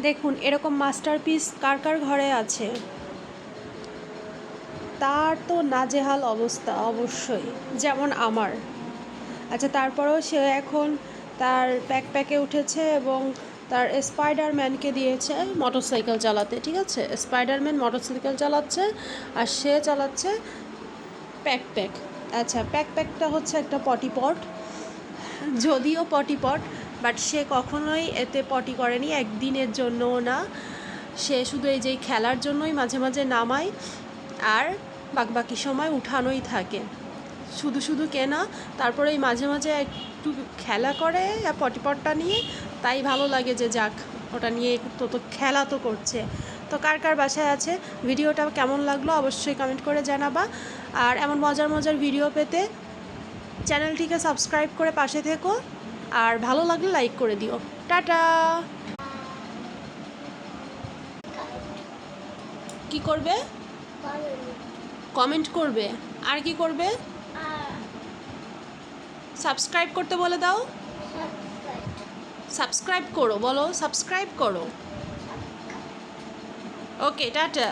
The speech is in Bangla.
দেখুন এরকম মাস্টারপিস কার কার ঘরে আছে? তার তো নাজেহাল অবস্থা অবশ্যই, যেমন আমার। আচ্ছা, তারপরেও সে এখন তার ব্যাকপ্যাকে উঠেছে এবং তার স্পাইডারম্যানকে দিয়েছে মোটরসাইকেল চালাতে। ঠিক আছে, স্পাইডারম্যান মোটরসাইকেল চালাচ্ছে আর সে চালাচ্ছে ব্যাকপ্যাক। আচ্ছা, ব্যাকপ্যাকটা হচ্ছে একটা পটিপট, যদিও পটিপট, বাট সে কখনোই এতে পটি করেনি, একদিনের জন্যও না। সে শুধু এই যে খেলার জন্যই মাঝে মাঝে নামায়, আর বাকি সময় উঠানোই থাকে। শুধু শুধু কেনা, তারপরে এই মাঝে মাঝে একটু খেলা করে পটিপটটা নিয়ে, তাই ভালো লাগে যে যাক ওটা নিয়ে তো খেলা তো করছে। তো কার কার বাসায় আছে, ভিডিওটা কেমন লাগলো অবশ্যই কমেন্ট করে জানাবা। আর এমন মজার মজার ভিডিও পেতে চ্যানেলটিকে সাবস্ক্রাইব করে পাশে থেকো, আর ভালো লাগলে লাইক করে দিও। টাটা। কি করবে? কমেন্ট করবে। আর কি করবে? সাবস্ক্রাইব করতে বলে দাও। সাবস্ক্রাইব করো, বলো সাবস্ক্রাইব করো। ওকে, টাটা।